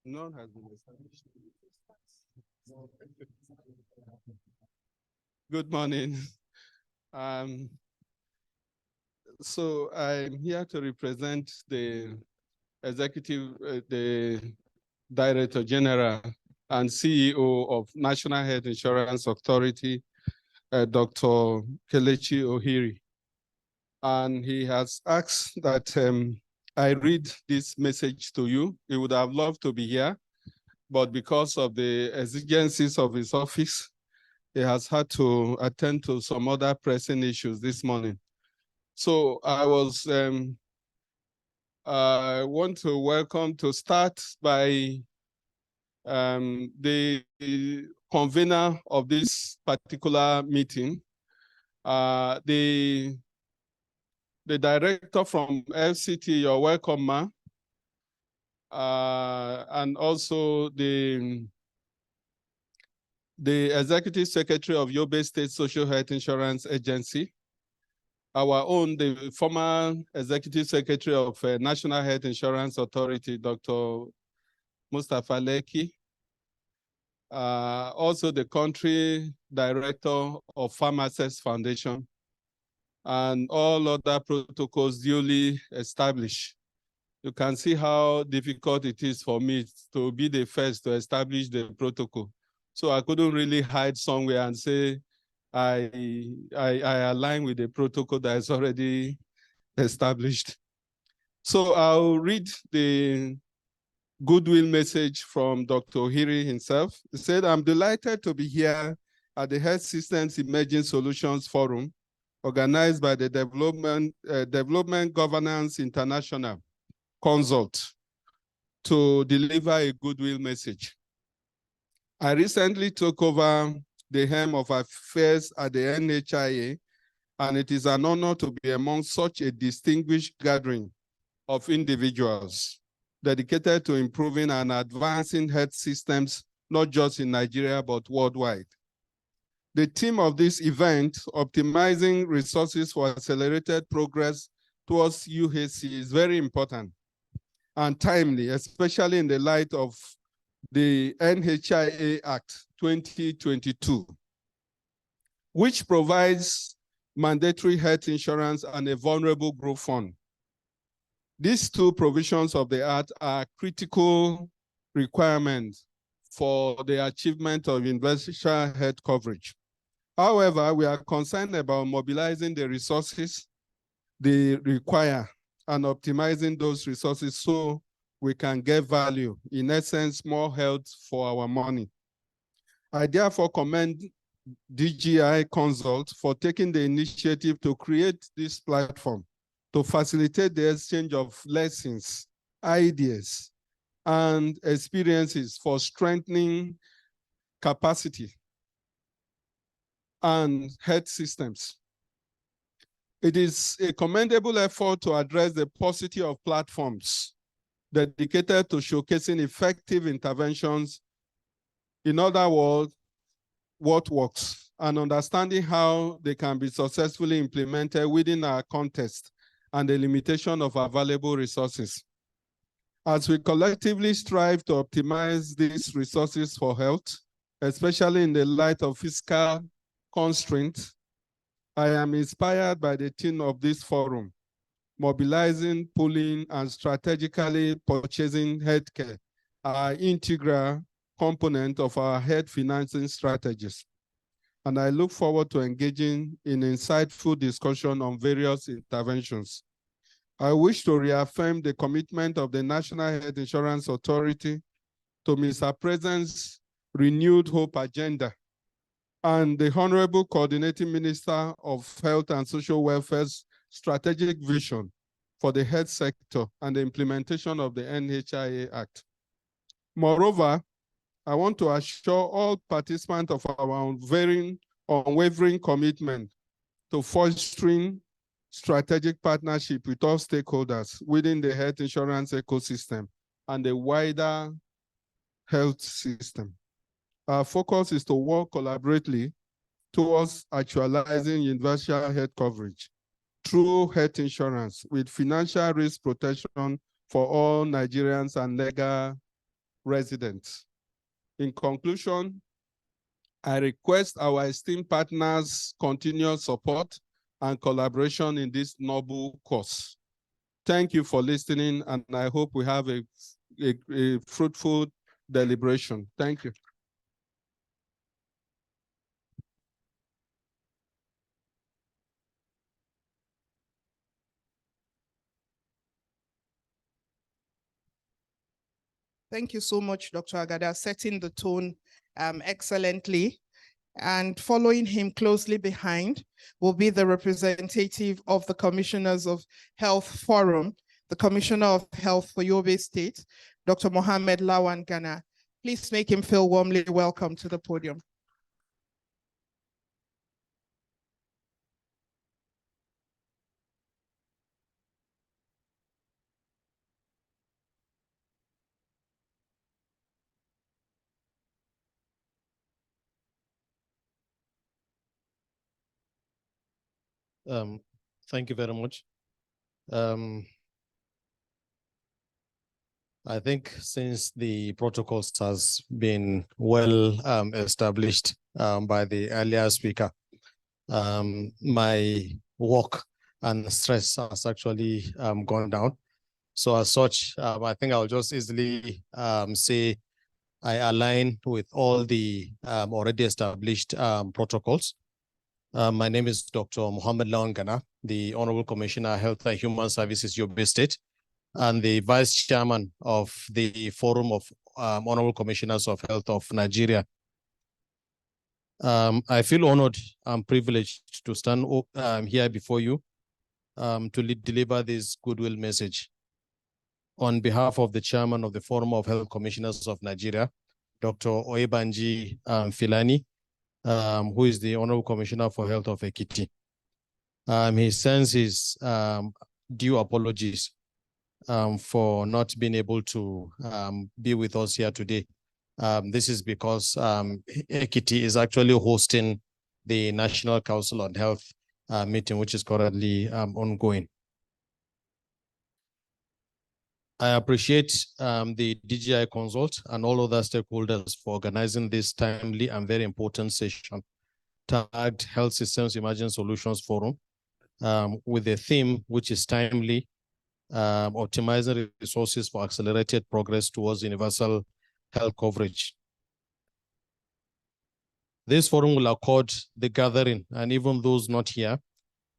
None has been established. Good morning. So I'm here to represent the the Director General and CEO of National Health Insurance Authority, Dr. Kelechi Ohiri. And he has asked that I read this message to you. He would have loved to be here, but because of the exigencies of his office, he has had to attend to some other pressing issues this morning. So I want to start by the convener of this particular meeting, the director from FCT, you're welcome, ma. And also the executive secretary of Yobe State Social Health Insurance Agency, our own, the former executive secretary of National Health Insurance Authority, Dr. Mustapha Leki, also the country director of Pharmacists Foundation, and all other protocols duly established. You can see how difficult it is for me to be the first to establish the protocol. So I couldn't really hide somewhere and say, I align with the protocol that is already established. So I'll read the goodwill message from Dr. Ohiri himself. He said, I'm delighted to be here at the Health Systems Emerging Solutions Forum, organized by the Development Governance International Consult, to deliver a goodwill message. I recently took over the helm of affairs at the NHIA, and it is an honor to be among such a distinguished gathering of individuals dedicated to improving and advancing health systems, not just in Nigeria, but worldwide. The theme of this event, optimizing resources for accelerated progress towards UHC, is very important and timely, especially in the light of the NHIA Act 2022, which provides mandatory health insurance and a vulnerable group fund. These two provisions of the Act are critical requirements for the achievement of universal health coverage. However, we are concerned about mobilizing the resources they require and optimizing those resources so we can get value, in essence, more health for our money. I therefore commend DGI Consult for taking the initiative to create this platform to facilitate the exchange of lessons, ideas, and experiences for strengthening capacity and health systems. It is a commendable effort to address the paucity of platforms dedicated to showcasing effective interventions. In other words, what works, and understanding how they can be successfully implemented within our context and the limitation of available resources. As we collectively strive to optimize these resources for health, especially in the light of fiscal constraints, I am inspired by the theme of this forum, mobilizing, pooling, and strategically purchasing healthcare, are integral component of our health financing strategies. And I look forward to engaging in insightful discussion on various interventions. I wish to reaffirm the commitment of the National Health Insurance Authority to Mr. President's renewed hope agenda and the Honorable Coordinating Minister of Health and Social Welfare's strategic vision for the health sector and the implementation of the NHIA Act. Moreover, I want to assure all participants of our unwavering commitment to fostering strategic partnership with all stakeholders within the health insurance ecosystem and the wider health system. Our focus is to work collaboratively towards actualizing universal health coverage through health insurance with financial risk protection for all Nigerians and legal residents. In conclusion, I request our esteemed partners' continued support and collaboration in this noble cause. Thank you for listening, and I hope we have a fruitful deliberation. Thank you. Thank you so much, Dr. Agada, setting the tone excellently. And following him closely behind will be the representative of the Commissioners of Health Forum, the Commissioner of Health for Yobe State, Dr. Mohammed Lawan Ghana. Please make him feel warmly welcome to the podium. Thank you very much. I think since the protocols has been well established by the earlier speaker, my work and stress has actually gone down. So as such, I think I'll just easily say I align with all the already established protocols. My name is Dr. Mohammed Lawan Ghana, the Honorable Commissioner, Health and Human Services, Yobe State, and the Vice Chairman of the Forum of Honorable Commissioners of Health of Nigeria. I feel honored and privileged to stand here before you to deliver this goodwill message. On behalf of the Chairman of the Forum of Health Commissioners of Nigeria, Dr. Oyebanji Filani, who is the Honorable Commissioner for Health of Ekiti. He sends his due apologies for not being able to be with us here today. This is because Ekiti is actually hosting the National Council on Health meeting, which is currently ongoing. I appreciate the DGI Consult and all other stakeholders for organizing this timely and very important session tagged Health Systems Emerging Solutions Forum with a theme which is timely, optimizing resources for accelerated progress towards universal health coverage. This forum will accord the gathering and even those not here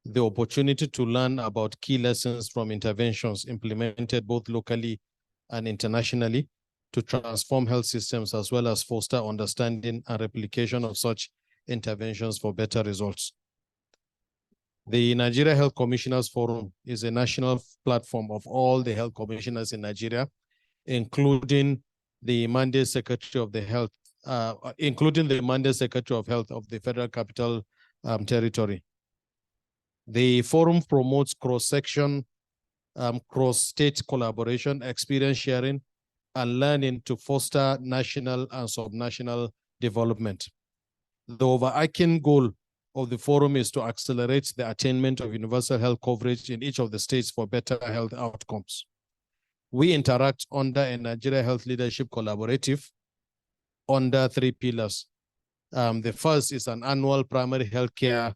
the opportunity to learn about key lessons from interventions implemented both locally and internationally to transform health systems, as well as foster understanding and replication of such interventions for better results. The Nigeria Health Commissioners Forum is a national platform of all the health commissioners in Nigeria, including the Mandate Secretary of the Health, including the Mandate Secretary of Health of the Federal Capital Territory. The forum promotes cross-section, cross-state collaboration, experience sharing, and learning to foster national and subnational development. The overarching goal of the forum is to accelerate the attainment of universal health coverage in each of the states for better health outcomes. We interact under a Nigeria Health Leadership Collaborative under 3 pillars. The first is an annual primary healthcare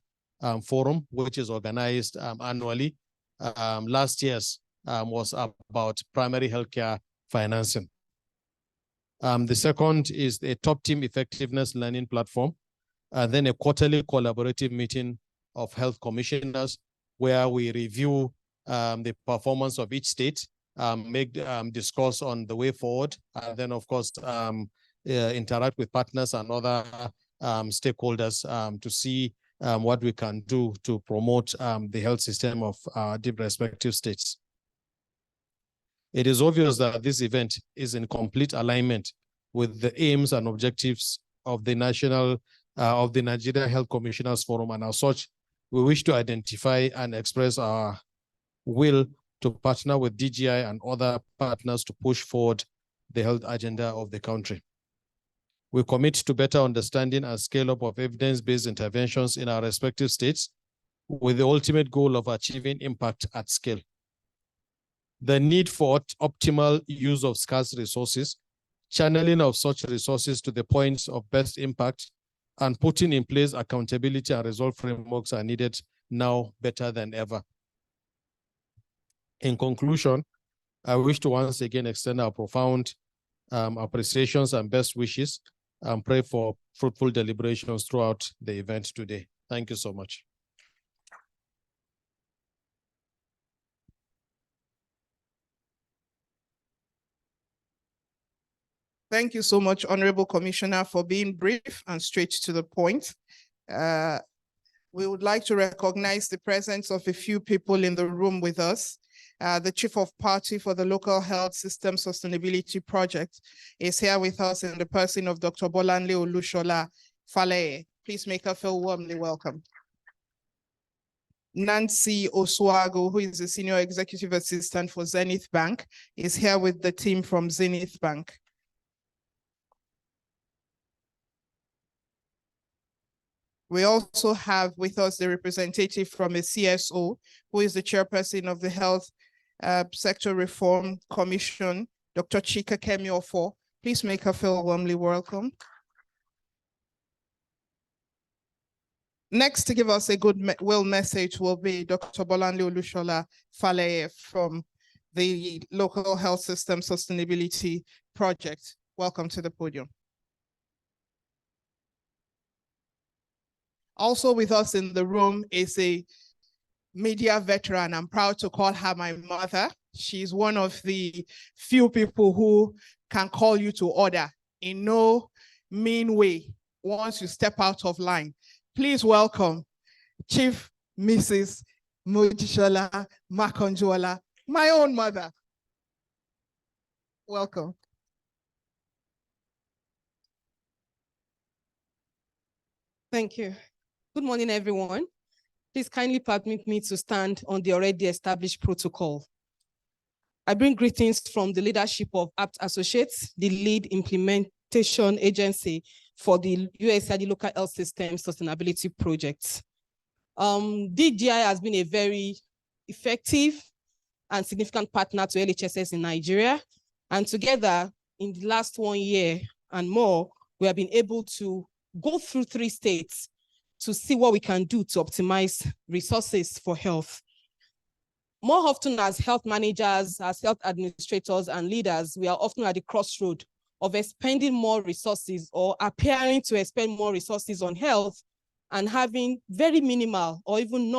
forum, which is organized annually. Last year's was about primary healthcare financing. The second is a top team effectiveness learning platform, and then a quarterly collaborative meeting of health commissioners where we review the performance of each state, discuss on the way forward, and then of course interact with partners and other stakeholders to see what we can do to promote the health system of the respective states. It is obvious that this event is in complete alignment with the aims and objectives of the Nigeria Health Commissioners Forum, and as such, we wish to identify and express our will to partner with DGI and other partners to push forward the health agenda of the country. We commit to better understanding and scale up of evidence-based interventions in our respective states with the ultimate goal of achieving impact at scale. The need for optimal use of scarce resources channeling of such resources to the points of best impact, and putting in place accountability and result frameworks are needed now better than ever. In conclusion, I wish to once again extend our profound appreciations and best wishes and pray for fruitful deliberations throughout the event today. Thank you so much. Thank you so much, Honorable Commissioner, for being brief and straight to the point. We would like to recognize the presence of a few people in the room with us. The Chief of Party for the Local Health System Sustainability Project is here with us in the person of Dr. Bolanle Olushola Faleye. Please make her feel warmly welcome. Nancy Oswago, who is the Senior Executive Assistant for Zenith Bank, is here with the team from Zenith Bank. We also have with us the representative from a CSO, who is the chairperson of the Health Sector Reform Commission, Dr. Chika Kemiofo. Please make her feel warmly welcome. Next to give us a goodwill message will be Dr. Bolanle Olushola Faleye from the Local Health System Sustainability Project. Welcome to the podium. Also with us in the room is a media veteran. I'm proud to call her my mother. She's one of the few people who can call you to order in no mean way once you step out of line. Please welcome Chief Mrs. Mojisola Makanjuola, my own mother. Welcome. Thank you. Good morning, everyone. Please kindly permit me to stand on the already established protocol. I bring greetings from the leadership of APT Associates, the lead implementation agency for the USAID Local Health System Sustainability Project. DGI has been a very effective and significant partner to LHSS in Nigeria. And together, in the last 1 year and more, we have been able to go through 3 states to see what we can do to optimize resources for health. More often as health managers, as health administrators and leaders, we are often at the crossroad of expending more resources or appearing to expend more resources on health and having very minimal or even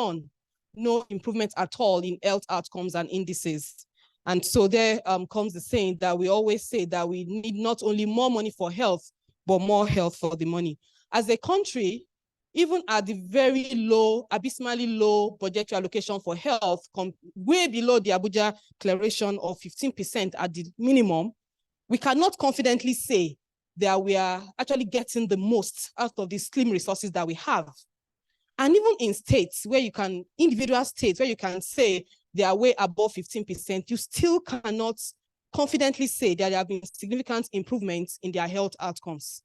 no improvement at all in health outcomes and indices. And so there comes the saying that we always say that we need not only more money for health, but more health for the money. As a country, even at the very low, abysmally low budgetary allocation for health, way below the Abuja declaration of 15% at the minimum, we cannot confidently say that we are actually getting the most out of the slim resources that we have. And even in states where you can, individual states where you can say they are way above 15%, you still cannot confidently say that there have been significant improvements in their health outcomes.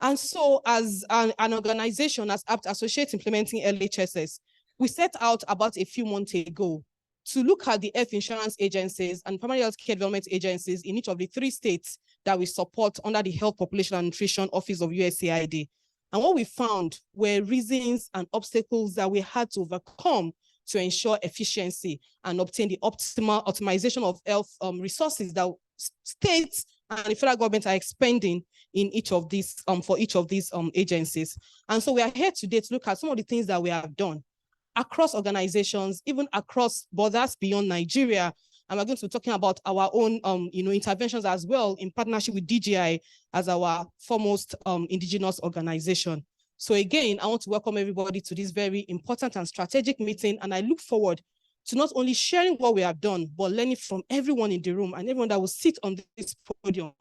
And so as an organization, as APT Associates implementing LHSS, we set out about a few months ago to look at the health insurance agencies and primary health care development agencies in each of the 3 states that we support under the Health Population and Nutrition Office of USAID. And what we found were reasons and obstacles that we had to overcome to ensure efficiency and obtain the optimization of health resources that states and the federal government are expending in each of these for each of these agencies. And so we are here today to look at some of the things that we have done across organizations, even across borders beyond Nigeria. And we're going to be talking about our own interventions as well in partnership with DGI as our foremost indigenous organization. So again, I want to welcome everybody to this very important and strategic meeting. And I look forward to not only sharing what we have done, but learning from everyone in the room and everyone that will sit on this podium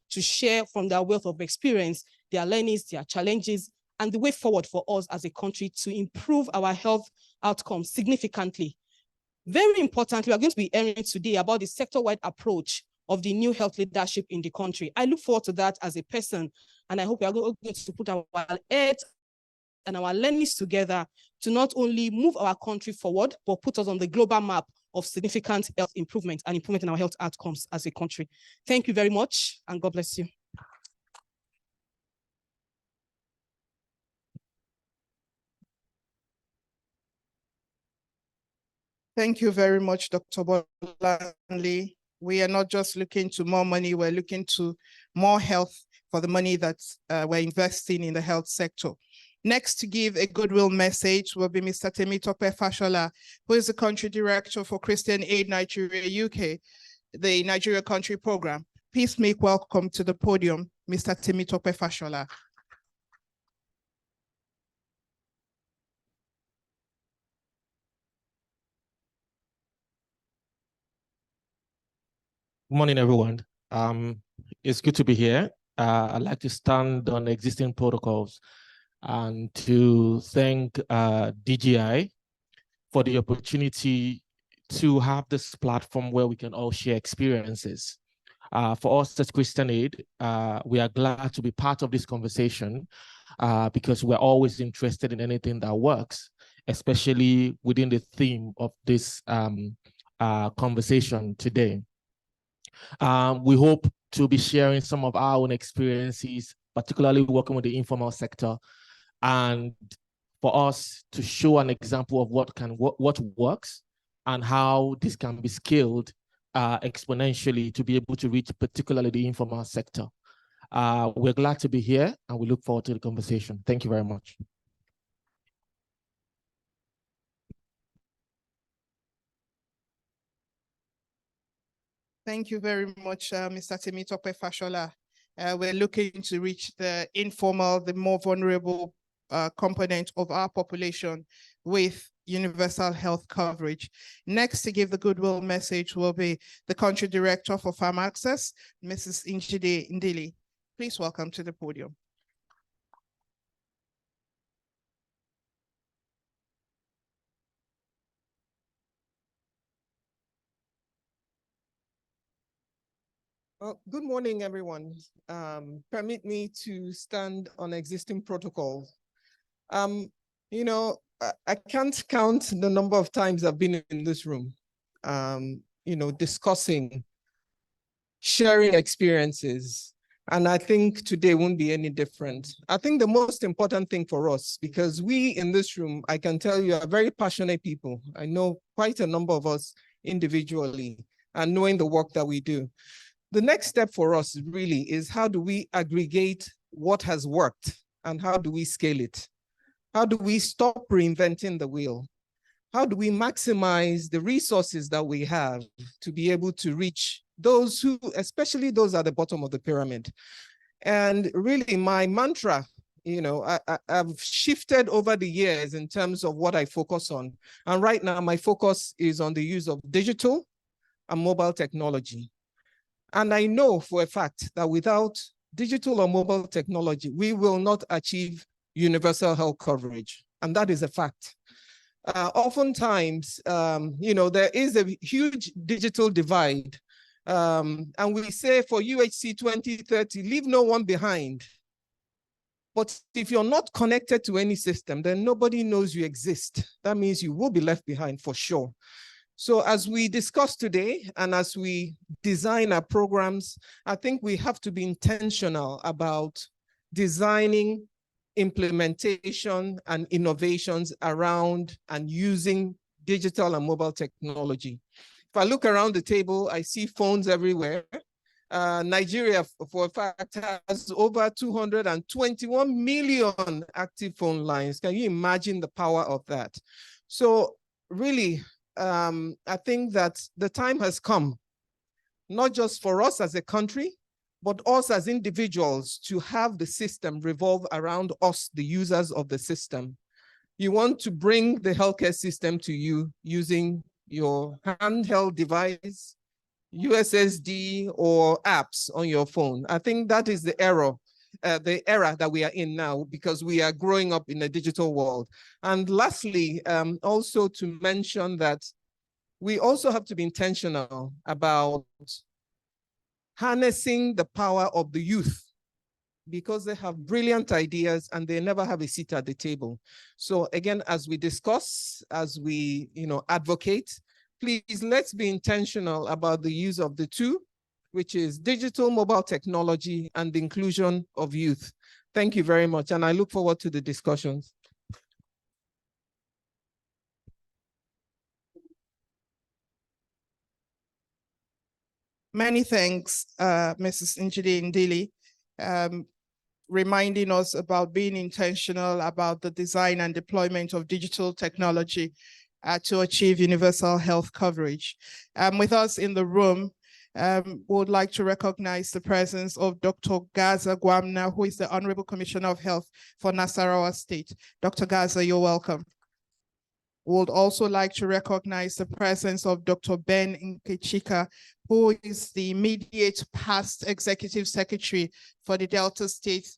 to share from their wealth of experience, their learnings, their challenges, and the way forward for us as a country to improve our health outcomes significantly. Very importantly, we are going to be hearing today about the sector-wide approach of the new health leadership in the country. I look forward to that as a person, and I hope we are going to put our heads and our learnings together to not only move our country forward, but put us on the global map of significant health improvement and improvement in our health outcomes as a country. Thank you very much, and God bless you. Thank you very much, Dr. Bolanle. We are not just looking to more money, we're looking to more health for the money that we're investing in the health sector. Next to give a goodwill message will be Mr. Temitope Fashola, who is the Country Director for Christian Aid Nigeria UK, the Nigeria Country Program. Please make welcome to the podium, Mr. Temitope Fashola. Good morning, everyone. It's good to be here. I'd like to stand on existing protocols and to thank DGI for the opportunity to have this platform where we can all share experiences. For us as Christian Aid, we are glad to be part of this conversation because we're always interested in anything that works, especially within the theme of this conversation today. We hope to be sharing some of our own experiences, particularly working with the informal sector, and for us to show an example of what works and how this can be scaled exponentially to be able to reach particularly the informal sector. We're glad to be here and we look forward to the conversation. Thank you very much. Thank you very much, Mr. Temitope Fashola. We're looking to reach the informal, the more vulnerable component of our population with universal health coverage. Next to give the goodwill message will be the Country Director for Farm Access, Mrs. Njide Ndili. Please welcome to the podium. Well, good morning, everyone. Permit me to stand on existing protocols. You know, I can't count the number of times I've been in this room, you know, discussing, sharing experiences. And I think today won't be any different. I think the most important thing for us, because we in this room, I can tell you, are very passionate people. I know quite a number of us individually and knowing the work that we do. The next step for us really is how do we aggregate what has worked and how do we scale it? How do we stop reinventing the wheel? How do we maximize the resources that we have to be able to reach those who, especially those at the bottom of the pyramid? And really my mantra, you know, I've shifted over the years in terms of what I focus on. And right now my focus is on the use of digital and mobile technology. And I know for a fact that without digital or mobile technology, we will not achieve universal health coverage. And that is a fact. Oftentimes, you know, there is a huge digital divide. And we say for UHC 2030, leave no one behind. But if you're not connected to any system, then nobody knows you exist. That means you will be left behind for sure. So as we discuss today and as we design our programs, I think we have to be intentional about designing implementation and innovations around and using digital and mobile technology. If I look around the table, I see phones everywhere. Nigeria, for a fact, has over 221 million active phone lines. Can you imagine the power of that? So really, I think that the time has come, not just for us as a country, but us as individuals to have the system revolve around us, the users of the system. You want to bring the healthcare system to you using your handheld device, USSD, or apps on your phone. I think that is the era that we are in now because we are growing up in a digital world. And lastly, also to mention that we also have to be intentional about harnessing the power of the youth because they have brilliant ideas and they never have a seat at the table. So again, as we discuss, as we advocate, please let's be intentional about the use of the two, which is digital mobile technology and the inclusion of youth. Thank you very much. And I look forward to the discussions. Many thanks, Mrs. Njide Ndili, reminding us about being intentional about the design and deployment of digital technology to achieve universal health coverage. With us in the room, would like to recognize the presence of Dr. Gaza Gwamna, who is the Honorable Commissioner of Health for Nasarawa State. Dr. Gaza, you're welcome. Would also like to recognize the presence of Dr. Ben Nkechika, who is the immediate past Executive Secretary for the Delta State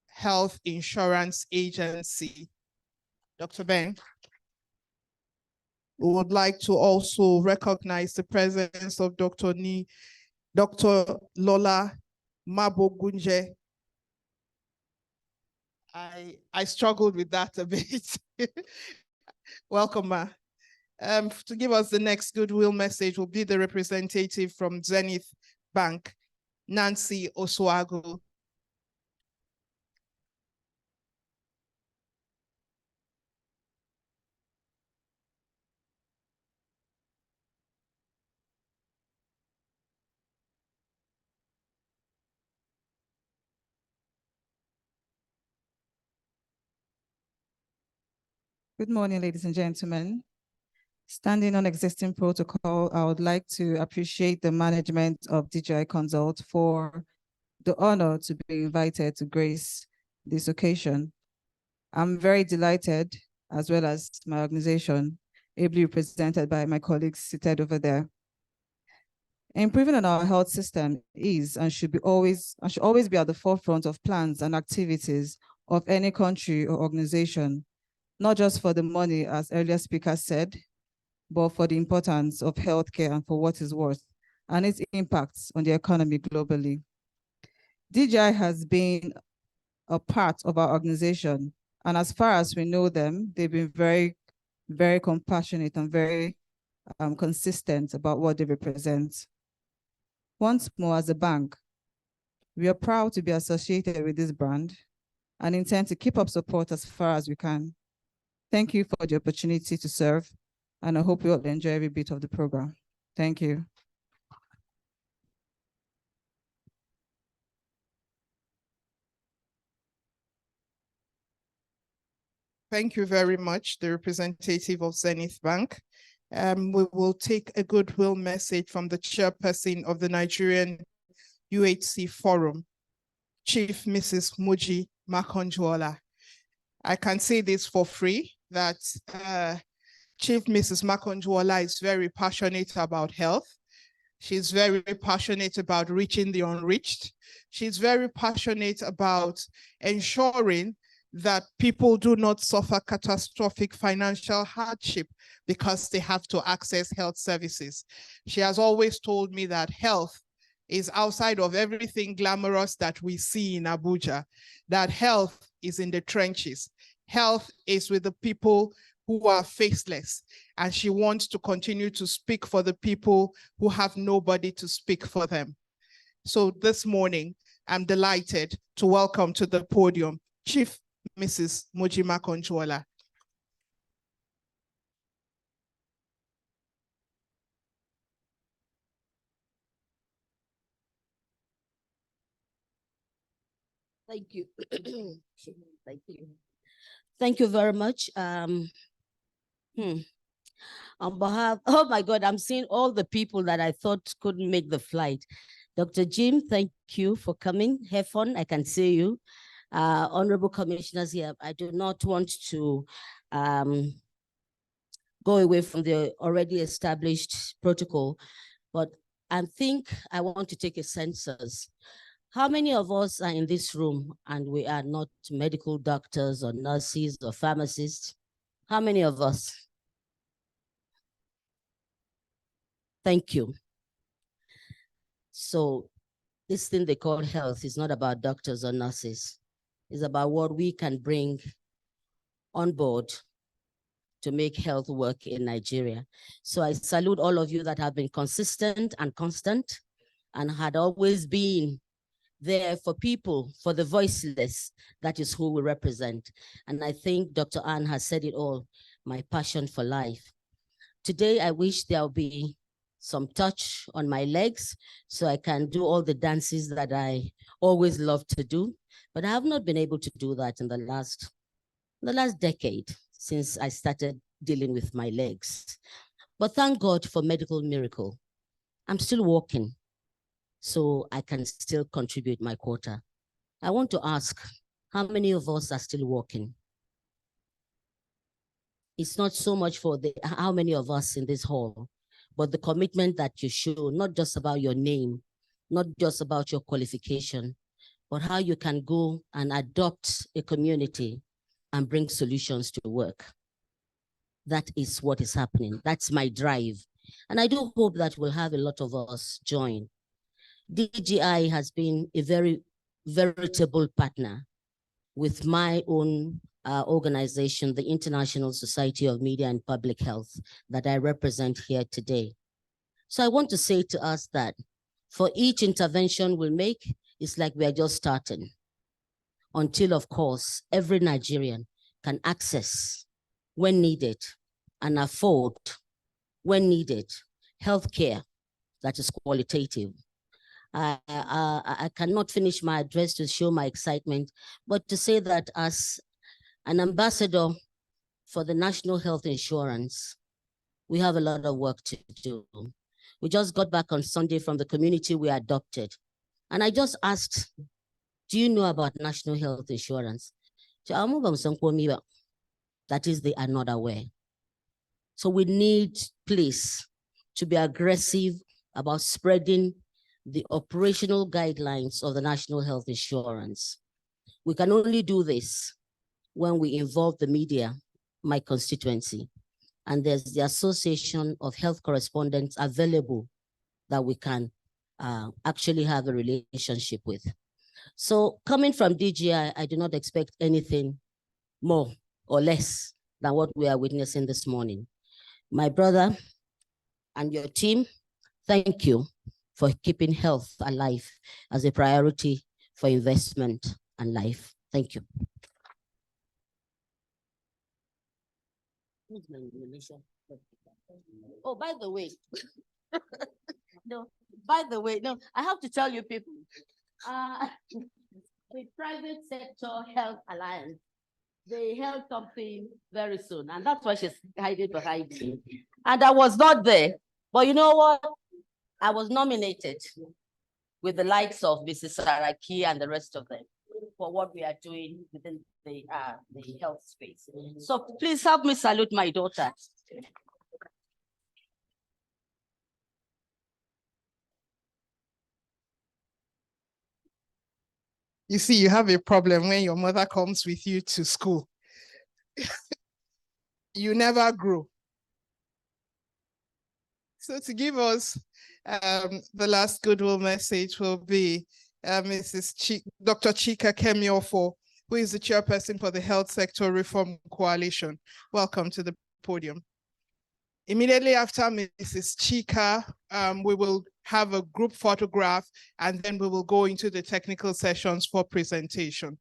Health Insurance Agency. Dr. Ben. We would like to also recognize the presence of Dr. Lola Mabogunje. I struggled with that a bit. Welcome, Ma. To give us the next goodwill message will be the representative from Zenith Bank, Nancy Oswago. Good morning, ladies and gentlemen. Standing on existing protocol, I would like to appreciate the management of DGI Consult for the honor to be invited to grace this occasion. I'm very delighted, as well as my organization, ably represented by my colleagues seated over there. Improving on our health system is and should always be at the forefront of plans and activities of any country or organization, not just for the money, as earlier speakers said, but for the importance of healthcare and for what it's worth and its impacts on the economy globally. DGI has been a part of our organization, and as far as we know them, they've been very, very compassionate and very consistent about what they represent. Once more, as a bank, we are proud to be associated with this brand and intend to keep up support as far as we can. Thank you for the opportunity to serve, and I hope you all enjoy every bit of the program. Thank you. Thank you very much, the representative of Zenith Bank. We will take a goodwill message from the chairperson of the Nigerian UHC Forum, Chief Mrs. Muji Makonjuola. I can say this for free, that Chief Mrs. Makonjuola is very passionate about health. She's very passionate about reaching the unreached. She's very passionate about ensuring that people do not suffer catastrophic financial hardship because they have to access health services. She has always told me that health is outside of everything glamorous that we see in Abuja, that health is in the trenches. Health is with the people who are faceless, and she wants to continue to speak for the people who have nobody to speak for them. So this morning, I'm delighted to welcome to the podium Chief Mrs. Muji Makonjuola. Thank you. Thank you. Thank you very much. On behalf, oh my God, I'm seeing all the people that I thought couldn't make the flight. Dr. Jim, thank you for coming. Have fun, I can see you. Honorable commissioners here, I do not want to go away from the already established protocol, but I think I want to take a census. How many of us are in this room and we are not medical doctors or nurses or pharmacists? How many of us? Thank you. So this thing they call health is not about doctors or nurses. It's about what we can bring on board to make health work in Nigeria. So I salute all of you that have been consistent and constant and had always been there for people, for the voiceless. That is who we represent. And I think Dr. Ann has said it all, my passion for life. Today, I wish there'll be some touch on my legs so I can do all the dances that I always love to do. But I have not been able to do that in the last decade since I started dealing with my legs. But thank God for medical miracle. I'm still walking, so I can still contribute my quota. I want to ask, how many of us are still walking? It's not so much for how many of us in this hall, but the commitment that you show, not just about your name, not just about your qualification, but how you can go and adopt a community and bring solutions to work. That is what is happening. That's my drive. And I do hope that we'll have a lot of us join. DGI has been a very veritable partner with my own organization, the International Society of Media and Public Health, that I represent here today. So I want to say to us that for each intervention we'll make, it's like we're just starting. Until, of course, every Nigerian can access, when needed, and afford, when needed, healthcare that is qualitative. I cannot finish my address to show my excitement, but to say that as an ambassador for the National Health Insurance, we have a lot of work to do. We just got back on Sunday from the community we adopted. And I just asked, do you know about National Health Insurance? That is, they are not aware. So we need, please, to be aggressive about spreading the operational guidelines of the National Health Insurance. We can only do this when we involve the media, my constituency, and there's the Association of Health Correspondents available that we can actually have a relationship with. So coming from DGI, I do not expect anything more or less than what we are witnessing this morning. My brother and your team, thank you for keeping health alive as a priority for investment and life. Thank you. Oh, by the way, no, I have to tell you people, the Private Sector Health Alliance, they held something very soon, and that's why she's hiding behind me. And I was not there, but you know what? I was nominated with the likes of Mrs. Saraki and the rest of them for what we are doing within the health space. So please help me salute my daughter. You see, you have a problem when your mother comes with you to school. You never grow. So to give us the last goodwill message will be Dr. Chika Kemiofo, who is the chairperson for the Health Sector Reform Coalition. Welcome to the podium. Immediately after Mrs. Chika, we will have a group photograph, and then we will go into the technical sessions for presentation.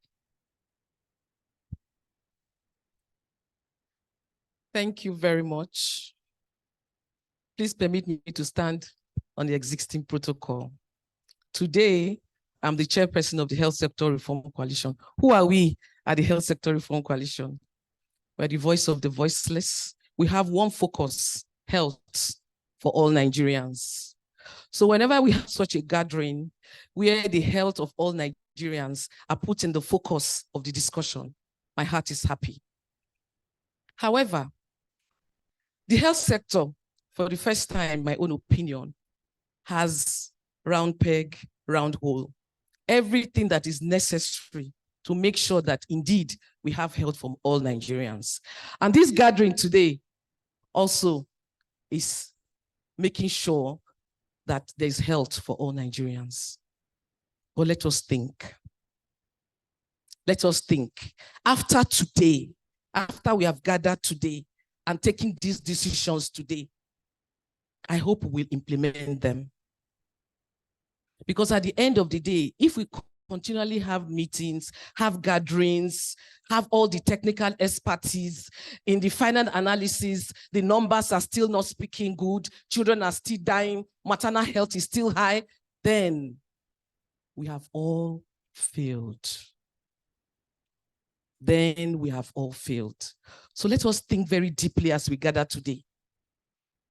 Thank you very much. Please permit me to stand on the existing protocol. Today, I'm the chairperson of the Health Sector Reform Coalition. Who are we at the Health Sector Reform Coalition? We're the voice of the voiceless. We have one focus: health for all Nigerians. So whenever we have such a gathering where the health of all Nigerians are put in the focus of the discussion, my heart is happy. However, the health sector, for the first time, my own opinion, has round peg, round hole. Everything that is necessary to make sure that indeed we have health from all Nigerians. And this gathering today also is making sure that there's health for all Nigerians. But let us think. Let us think. After today, after we have gathered today and taking these decisions today, I hope we'll implement them. Because at the end of the day, if we continually have meetings, have gatherings, have all the technical expertise. In the final analysis, the numbers are still not speaking good, children are still dying, maternal health is still high, then we have all failed. Then we have all failed. So let us think very deeply as we gather today.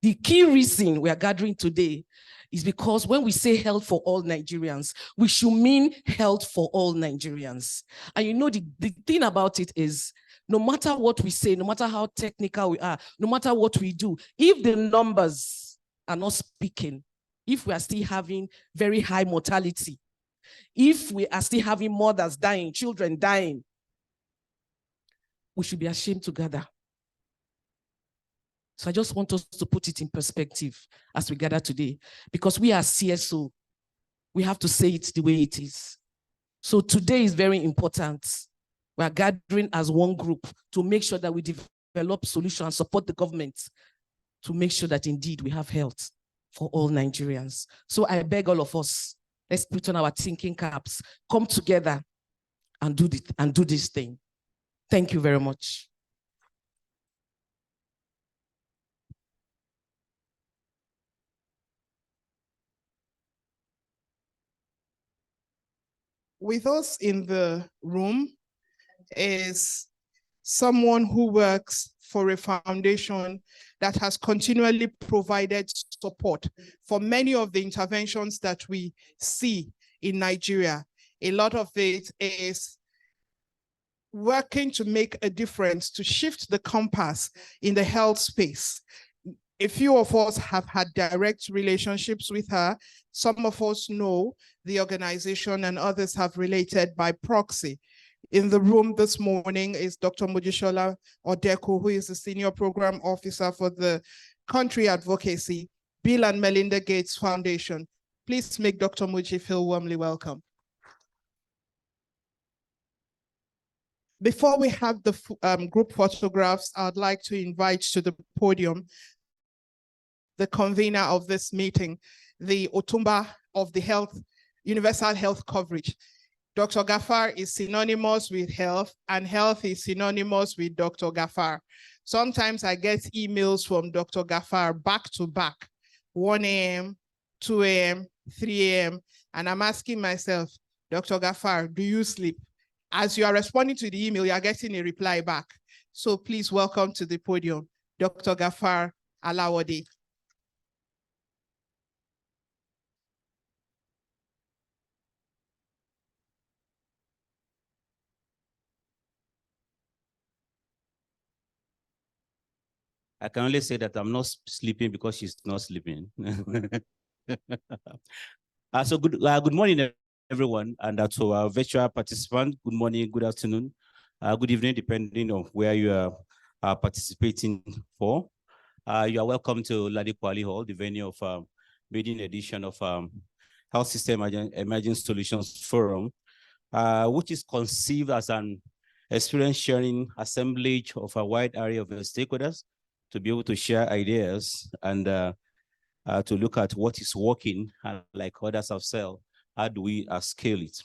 The key reason we are gathering today is because when we say health for all Nigerians, we should mean health for all Nigerians. And you know, the thing about it is, no matter what we say, no matter how technical we are, no matter what we do, if the numbers are not speaking, if we are still having very high mortality, if we are still having mothers dying, children dying, we should be ashamed to gather. So I just want us to put it in perspective as we gather today, because we are CSO. We have to say it the way it is. So today is very important. We are gathering as one group to make sure that we develop solutions and support the government to make sure that indeed we have health for all Nigerians. So I beg all of us, let's put on our thinking caps, come together and do this thing. Thank you very much. With us in the room is someone who works for a foundation that has continually provided support for many of the interventions that we see in Nigeria. A lot of it is working to make a difference, to shift the compass in the health space. A few of us have had direct relationships with her. Some of us know the organization and others have related by proxy. In the room this morning is Dr. Mojisola Odeko, who is the Senior Program Officer for the Country Advocacy, Bill and Melinda Gates Foundation. Please make Dr. Moji feel warmly welcome. Before we have the group photographs, I'd like to invite to the podium the convener of this meeting, the Otumba of the health, universal health coverage. Dr. Gafar is synonymous with health, and health is synonymous with Dr. Gafar. Sometimes I get emails from Dr. Gafar back to back, 1 a.m., 2 a.m., 3 a.m., and I'm asking myself, Dr. Gafar, do you sleep? As you are responding to the email, you are getting a reply back. So please welcome to the podium, Dr. Gafar Alawode. I can only say that I'm not sleeping because she's not sleeping. So good morning, everyone, and to our virtual participants, good morning, good afternoon, good evening, depending on where you are participating for. You are welcome to Ladi Kwali Hall, the venue of Maiden edition of Health System Emerging Solutions Forum, which is conceived as an experience sharing assemblage of a wide array of stakeholders to be able to share ideas and to look at what is working, and like others have said, how do we scale it?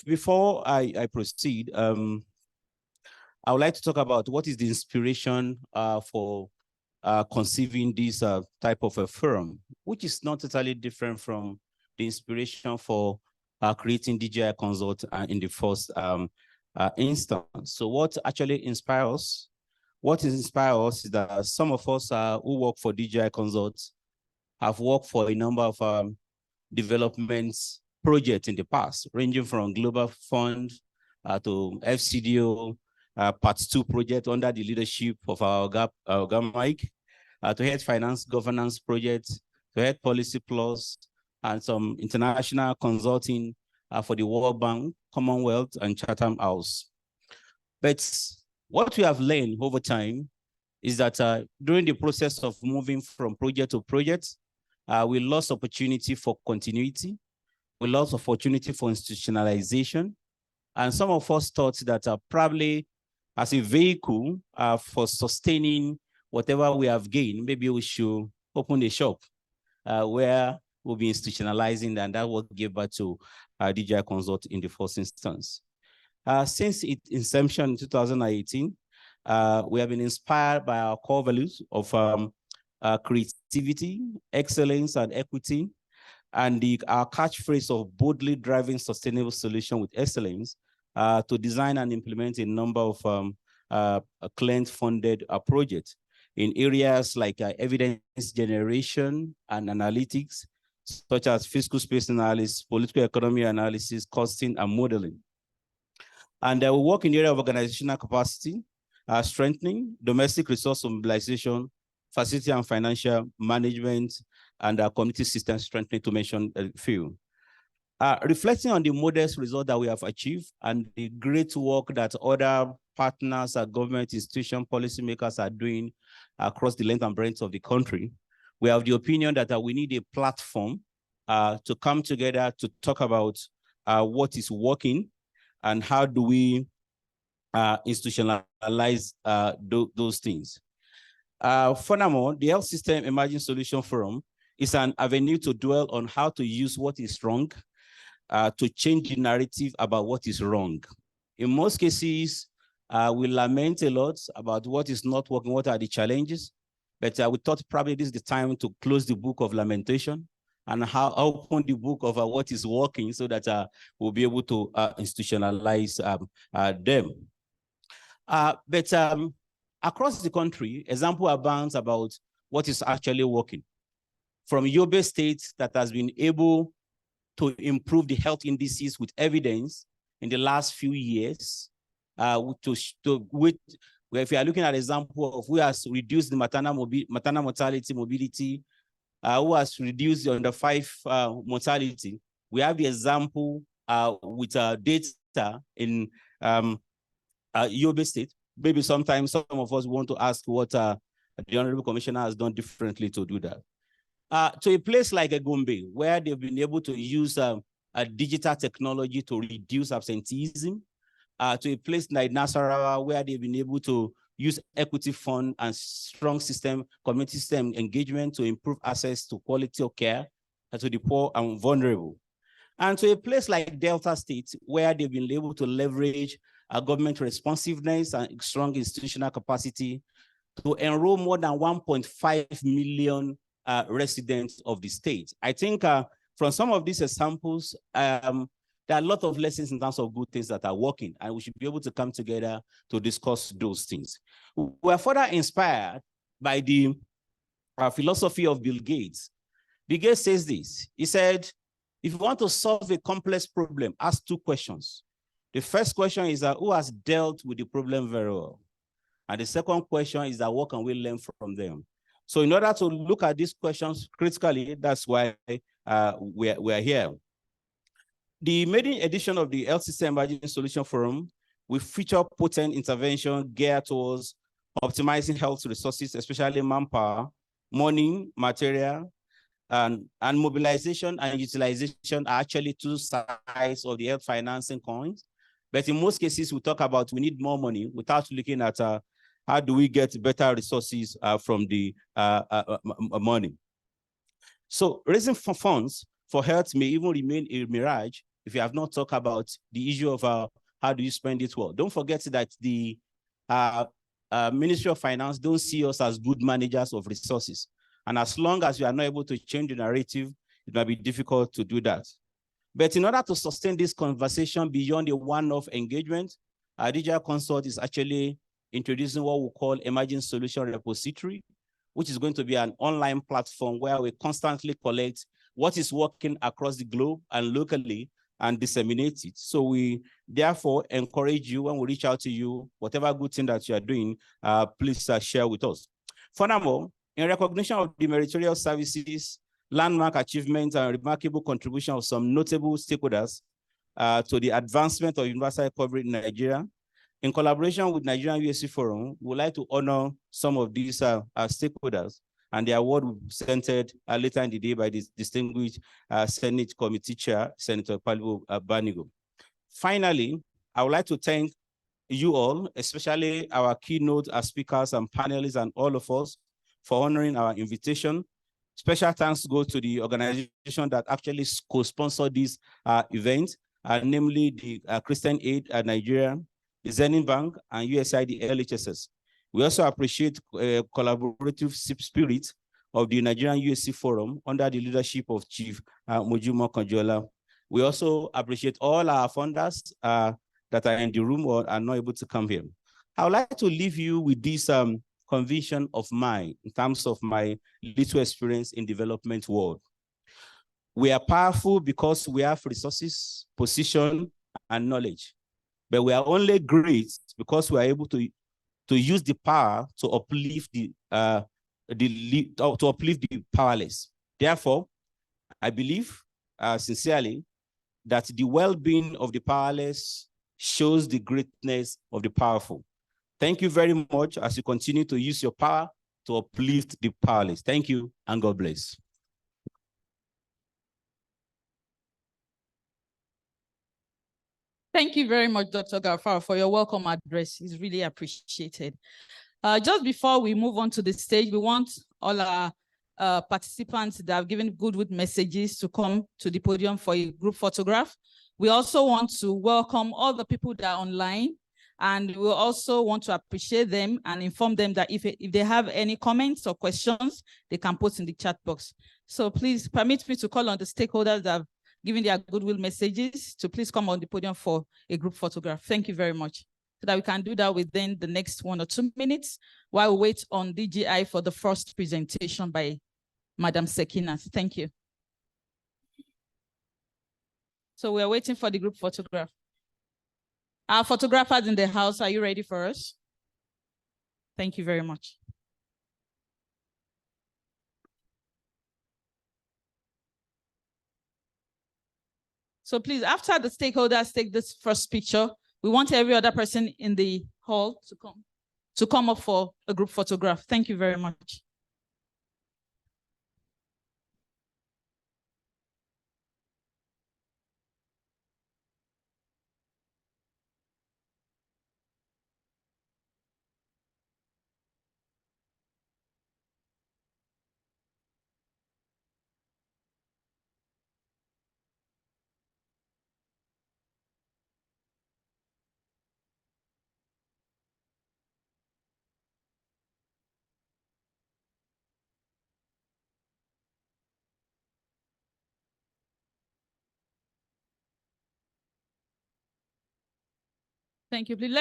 Before I proceed, I would like to talk about what is the inspiration for conceiving this type of a forum, which is not totally different from the inspiration for creating DGI Consult in the first instance. So what actually inspires us? What inspires us is that some of us who work for DGI Consult have worked for a number of development projects in the past, ranging from Global Fund to FCDO, Part 2 project under the leadership of our Mike, to Health Finance Governance projects, to Health Policy Plus, and some international consulting for the World Bank, Commonwealth, and Chatham House. But what we have learned over time is that during the process of moving from project to project, we lost opportunity for continuity, we lost opportunity for institutionalization, and some of us thought that probably as a vehicle for sustaining whatever we have gained, maybe we should open a shop where we'll be institutionalizing, and that will give birth to DGI Consult in the first instance. Since its inception in 2018, we have been inspired by our core values of creativity, excellence, and equity, and our catchphrase of boldly driving sustainable solution with excellence to design and implement a number of client-funded projects in areas like evidence generation and analytics, such as fiscal space analysis, political economy analysis, costing, and modeling. And we work in the area of organizational capacity, strengthening, domestic resource mobilization, facility and financial management, and community system strengthening, to mention a few. Reflecting on the modest result that we have achieved and the great work that other partners, government institution, policymakers are doing across the length and breadth of the country, we have the opinion that we need a platform to come together to talk about what is working and how do we institutionalize those things. Furthermore, the Health System Emerging Solution Forum is an avenue to dwell on how to use what is wrong to change the narrative about what is wrong. In most cases, we lament a lot about what is not working, what are the challenges, but we thought probably this is the time to close the book of lamentation and open the book of what is working so that we'll be able to institutionalize them. But across the country, example abounds about what is actually working. From Yobe State that has been able to improve the health indices with evidence in the last few years, if you are looking at an example of who has reduced the maternal mortality, morbidity, who has reduced the under 5 mortality, we have the example with data in Yobe State. Maybe sometimes some of us want to ask what the Honorable Commissioner has done differently to do that. To a place like Gombe, where they've been able to use a digital technology to reduce absenteeism, to a place like Nasarawa, where they've been able to use equity fund and strong system, community system engagement to improve access to quality of care to the poor and vulnerable. And to a place like Delta State, where they've been able to leverage government responsiveness and strong institutional capacity to enroll more than 1.5 million residents of the state. I think from some of these examples, there are a lot of lessons in terms of good things that are working, and we should be able to come together to discuss those things. We are further inspired by the philosophy of Bill Gates. Bill Gates says this. He said, if you want to solve a complex problem, ask 2 questions. The first question is who has dealt with the problem very well? And the second question is what can we learn from them? So in order to look at these questions critically, that's why we are here. The maiden edition of the Health System Emerging Solution Forum will feature potent intervention geared towards optimizing health resources, especially manpower, money, material, and mobilization and utilization are actually 2 sides of the health financing coins. But in most cases, we talk about we need more money without looking at how do we get better resources from the money. So raising funds for health may even remain a mirage if you have not talked about the issue of how do you spend it well. Don't forget that the Ministry of Finance don't see us as good managers of resources. And as long as you are not able to change the narrative, it might be difficult to do that. But in order to sustain this conversation beyond a one-off engagement, DGI Consult is actually introducing what we call Emerging Solution Repository, which is going to be an online platform where we constantly collect what is working across the globe and locally and disseminate it. So we therefore encourage you, when we reach out to you, whatever good thing that you are doing, please share with us. Furthermore, in recognition of the meritorious services, landmark achievements, and remarkable contribution of some notable stakeholders to the advancement of universal coverage in Nigeria, in collaboration with Nigerian USC Forum, we would like to honor some of these stakeholders, and the award will be presented later in the day by this distinguished Senate Committee Chair, Senator Palibo Banigo. Finally, I would like to thank you all, especially our keynote speakers and panelists and all of us, for honoring our invitation Special thanks go to the organization that actually co-sponsored this event, namely the Christian Aid Nigeria, the Zenith Bank, and USAID LHSS. We also appreciate collaborative spirit of the Nigerian USC Forum under the leadership of Chief Mojumo Konjola. We also appreciate all our funders that are in the room or are not able to come here. I would like to leave you with this conviction of mine in terms of my little experience in development world. We are powerful because we have resources, position, and knowledge. But we are only great because we are able to use the power to uplift the powerless. Therefore, I believe sincerely that the well-being of the powerless shows the greatness of the powerful. Thank you very much as you continue to use your power to uplift the powerless. Thank you, and God bless. Thank you very much, Dr. Gafar, for your welcome address. It's really appreciated. Just before we move on to the stage, we want all our participants that have given goodwill messages to come to the podium for a group photograph. We also want to welcome all the people that are online, and we also want to appreciate them and inform them that if they have any comments or questions, they can post in the chat box. So please permit me to call on the stakeholders that have given their goodwill messages to please come on the podium for a group photograph. Thank you very much. So that we can do that within the next 1 or 2 minutes while we wait on DGI for the first presentation by Madam Sekinat. Thank you. So we are waiting for the group photograph. Our photographers in the house, are you ready for us? Thank you very much. So please, after the stakeholders take this first picture, we want every other person in the hall to come up for a group photograph. Thank you very much. Thank you. Please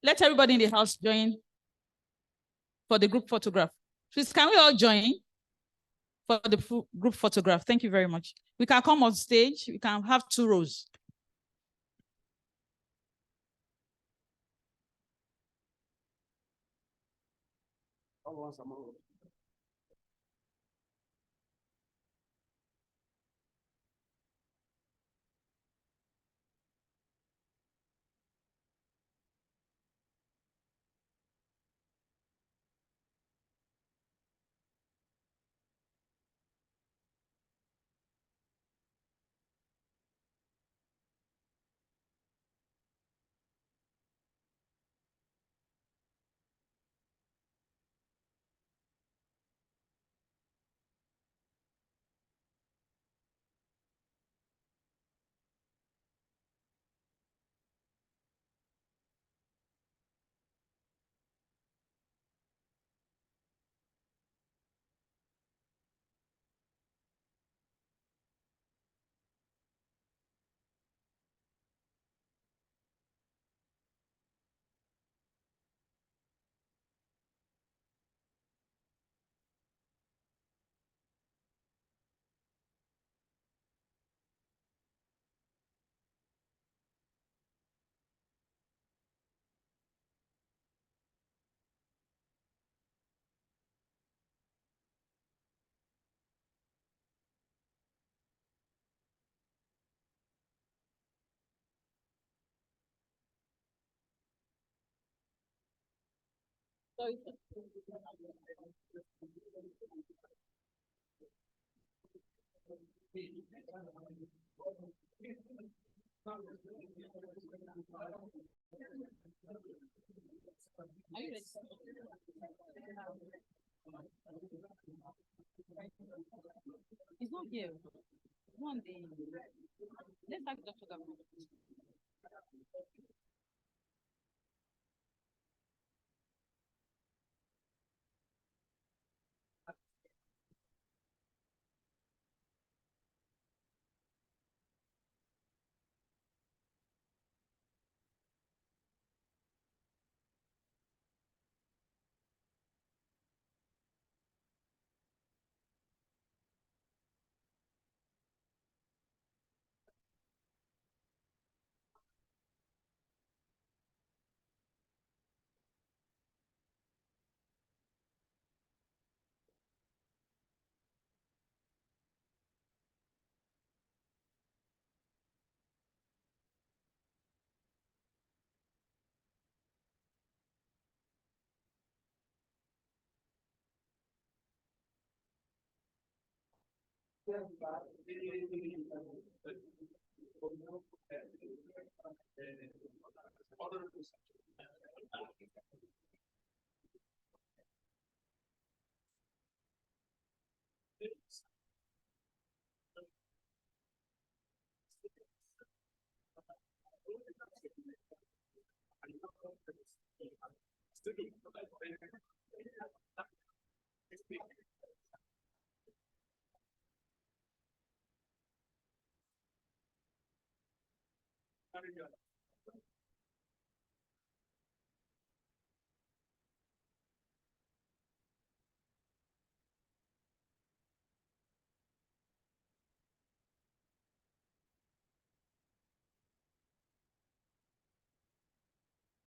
let everybody in the house join for the group photograph. Please, can we all join for the group photograph? Thank you very much. We can come on stage. We can have 2 rows. Are you ready? here. One day. Let's ask Dr. Gafar. Very good.